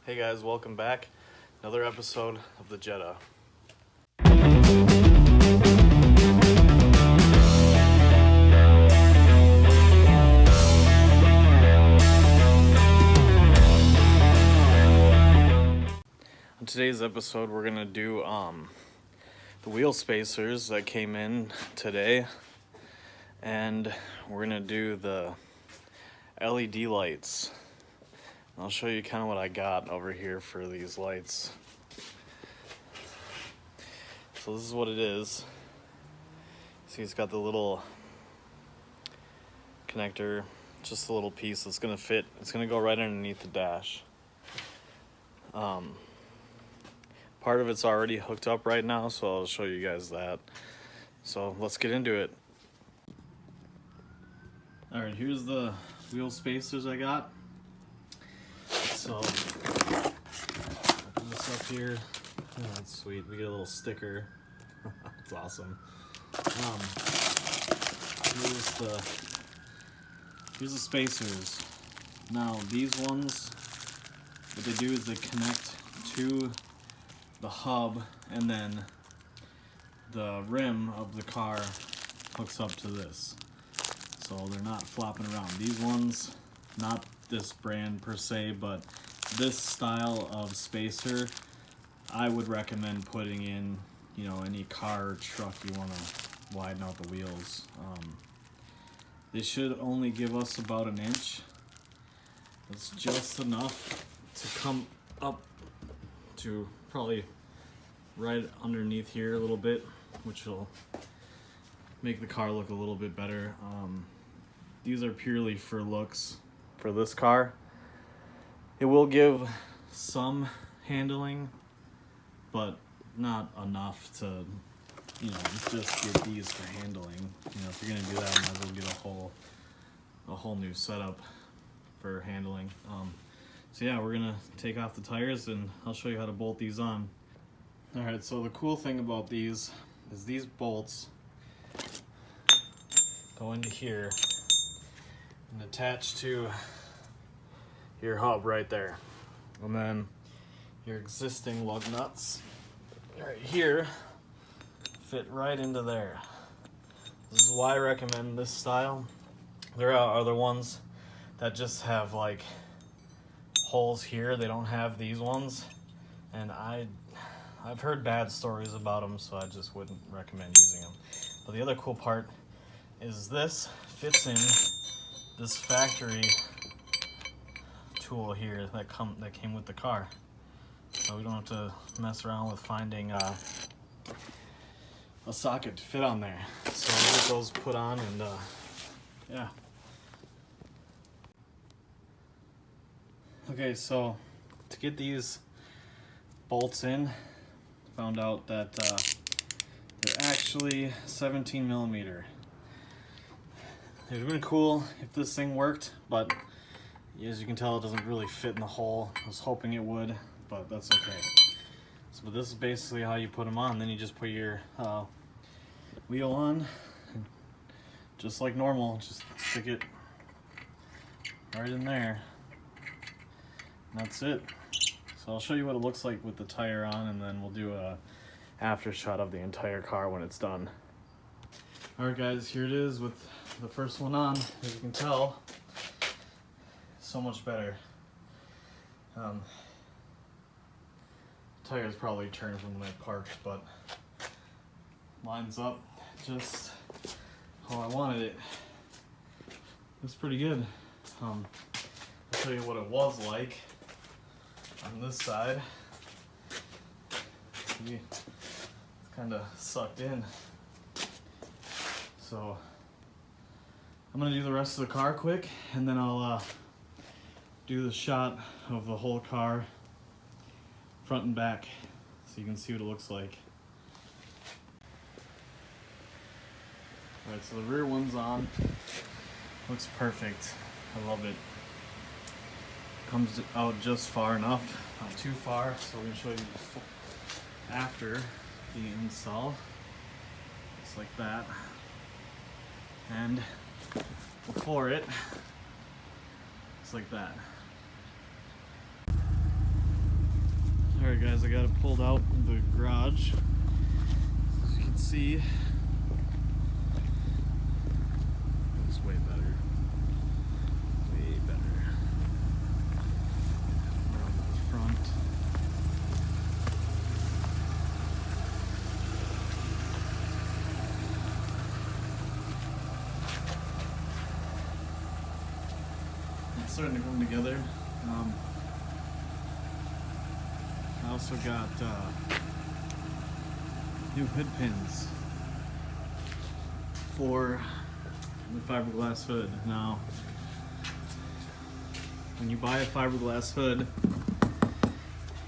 Hey guys, welcome back. Another episode of the Jetta. On today's episode, we're gonna do the wheel spacers that came in today, and we're gonna do the LED lights. I'll show you kind of what I got over here for these lights. So this is what it is. See, it's got the little connector, just a little piece that's gonna fit. It's gonna go right underneath the dash. Part of it's already hooked up right now, so I'll show you guys that. So let's get into it. All right, here's the wheel spacers I got. So, open this up here. Oh, that's sweet. We get a little sticker. That's awesome. Here's the spacers. Now, these ones, what they do is they connect to the hub, and then the rim of the car hooks up to this. So they're not flopping around. These ones, not this brand per se, but this style of spacer, I would recommend putting in, any car or truck you want to widen out the wheels. They should only give us about an inch. It's just enough to come up to probably right underneath here a little bit, which will make the car look a little bit better. These are purely for looks for this car. It will give some handling, but not enough to, just get these for handling. If you're gonna do that, might as well get a whole new setup for handling. So yeah, we're gonna take off the tires and I'll show you how to bolt these on. All right, so the cool thing about these is these bolts go into here and attach to your hub right there. And then your existing lug nuts right here fit right into there. This is why I recommend this style. There are other ones that just have like holes here. They don't have these ones, and I've heard bad stories about them, so I just wouldn't recommend using them. But the other cool part is this fits in this factory tool here that came with the car, so we don't have to mess around with finding a socket to fit on there. So I'll get those put on, and yeah. Okay, so to get these bolts in, found out that they're actually 17 millimeter. It would have been cool if this thing worked, but as you can tell, it doesn't really fit in the hole. I was hoping it would, but that's okay. So this is basically how you put them on. Then you just put your wheel on, just like normal. Just stick it right in there. And that's it. So I'll show you what it looks like with the tire on, and then we'll do a after shot of the entire car when it's done. All right, guys, here it is with the first one on. As you can tell, so much better. Tire's probably turned from when I parked, but lines up just how I wanted it. It's pretty good. I'll show you what it was like on this side. See, it's kind of sucked in. So I'm gonna do the rest of the car quick, and then I'll do the shot of the whole car, front and back, so you can see what it looks like. All right, so the rear one's on. Looks perfect. I love it. Comes out just far enough, not too far, so we're gonna show you after the install. Just like that. And before it, it's like that. Alright guys, I got it pulled out in the garage. As you can see, it's way better. Way better. Around to the front. It's starting to come together. I also got new hood pins for the fiberglass hood. Now, when you buy a fiberglass hood,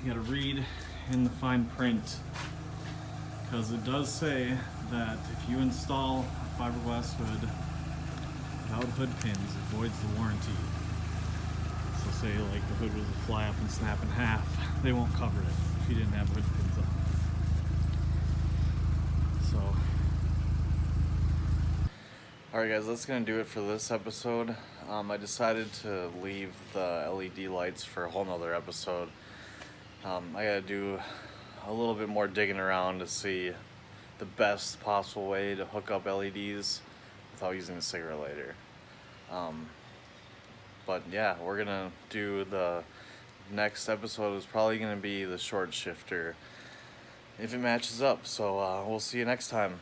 you gotta read in the fine print, because it does say that if you install a fiberglass hood without hood pins, it voids the warranty. So say like the hood was to fly up and snap in half, they won't cover it if you didn't have hood pins on. So, alright guys, that's gonna do it for this episode. I decided to leave the LED lights for a whole nother episode. I gotta do a little bit more digging around to see the best possible way to hook up LEDs without using a cigarette lighter. But yeah, we're gonna do the next episode is probably gonna be the short shifter if it matches up. So we'll see you next time.